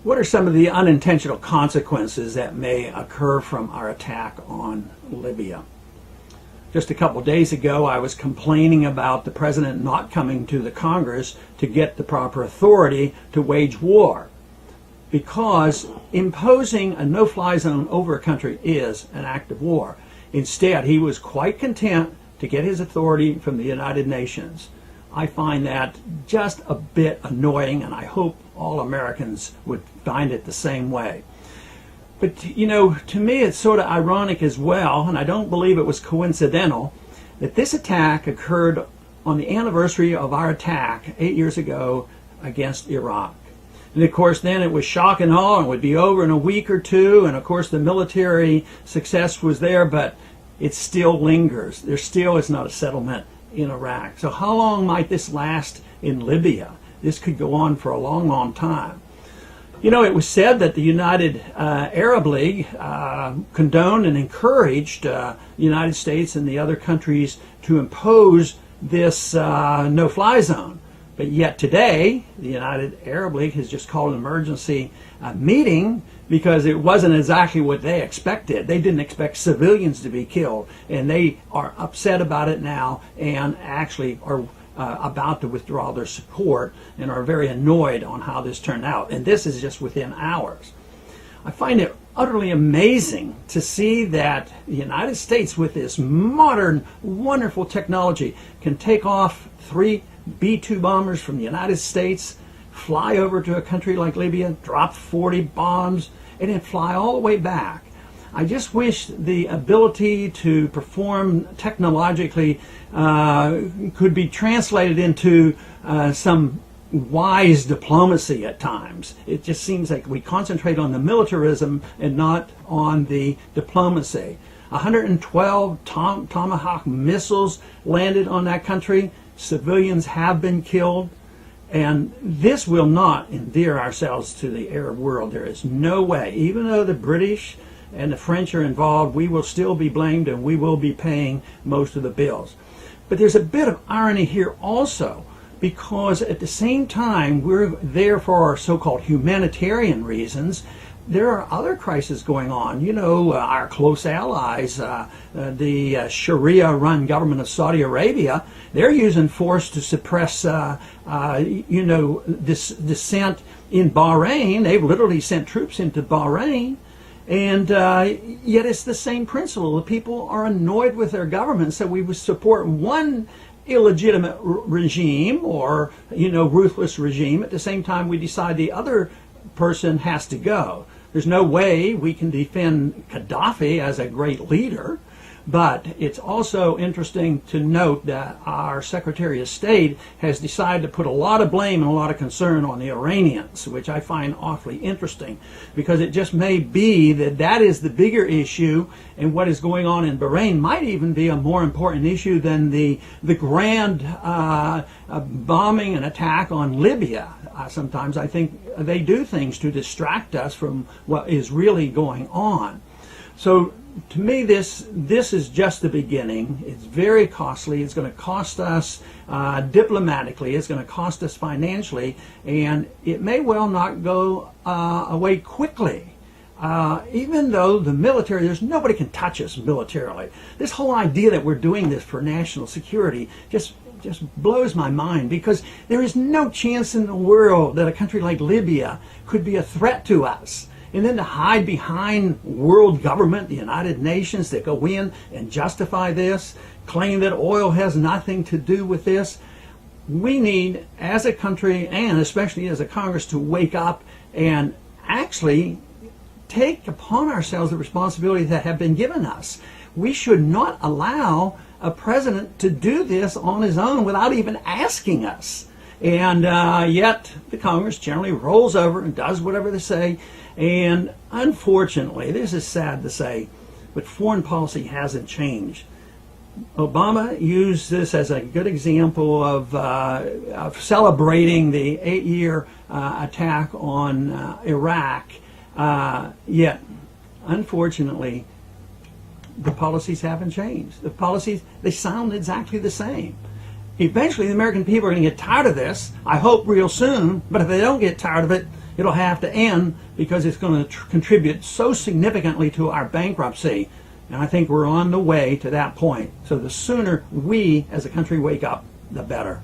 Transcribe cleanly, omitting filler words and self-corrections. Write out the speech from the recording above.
What are some of the unintentional consequences that may occur from our attack on Libya? Just a couple days ago, I was complaining about the president not coming to the Congress to get the proper authority to wage war, because imposing a no-fly zone over a country is an act of war. Instead, he was quite content to get his authority from the United Nations. I find that just a bit annoying, and I hope all Americans would find it the same way. But, you know, to me it's sort of ironic as well, and I don't believe it was coincidental, that this attack occurred on the anniversary of our attack 8 years ago against Iraq. And of course then it was shock and awe and would be over in a week or two, and of course the military success was there, but it still lingers. There still is not a settlement in Iraq. So how long might this last in Libya? This could go on for a long, long time. You know, it was said that the United Arab League condoned and encouraged the United States and the other countries to impose this no-fly zone. But yet today, the United Arab League has just called an emergency meeting because it wasn't exactly what they expected. They didn't expect civilians to be killed, and they are upset about it now and actually are about to withdraw their support and are very annoyed on how this turned out. And this is just within hours. I find it utterly amazing to see that the United States, with this modern, wonderful technology, can take off 3 B-2 bombers from the United States, fly over to a country like Libya, drop 40 bombs, and then fly all the way back. I just wish the ability to perform technologically could be translated into some wise diplomacy at times. It just seems like we concentrate on the militarism and not on the diplomacy. 112 Tomahawk missiles landed on that country. Civilians have been killed. And this will not endear ourselves to the Arab world. There is no way. Even though the British and the French are involved, we will still be blamed and we will be paying most of the bills. But there's a bit of irony here also, because at the same time we're there for our so-called humanitarian reasons, there are other crises going on. You know, our close allies, the Sharia-run government of Saudi Arabia, they're using force to suppress, you know, this dissent in Bahrain. They've literally sent troops into Bahrain. And yet it's the same principle. The people are annoyed with their government, so we would support one illegitimate regime or, you know, ruthless regime. At the same time, we decide the other person has to go. There's no way we can defend Gaddafi as a great leader, but it's also interesting to note that our Secretary of State has decided to put a lot of blame and a lot of concern on the Iranians, which I find awfully interesting, because it just may be that that is the bigger issue, and what is going on in Bahrain might even be a more important issue than the grand bombing and attack on Libya. Sometimes I think they do things to distract us from what is really going on. So to me, this is just the beginning. It's very costly. It's going to cost us diplomatically. It's going to cost us financially, and it may well not go away quickly. Even though the military, there's nobody can touch us militarily. This whole idea that we're doing this for national security just blows my mind, because there is no chance in the world that a country like Libya could be a threat to us. And then to hide behind world government, the United Nations, that go in and justify this, claim that oil has nothing to do with this. We need, as a country and especially as a Congress, to wake up and actually take upon ourselves the responsibilities that have been given us. We should not allow a president to do this on his own without even asking us. And yet the Congress generally rolls over and does whatever they say. And unfortunately, this is sad to say, but foreign policy hasn't changed. Obama used this as a good example of celebrating the 8-year attack on Iraq. Yet, unfortunately, the policies haven't changed. The policies, they sound exactly the same. Eventually, the American people are going to get tired of this, I hope real soon, but if they don't get tired of it, It'll have to end because it's going to contribute so significantly to our bankruptcy. And I think we're on the way to that point. So the sooner we as a country wake up, the better.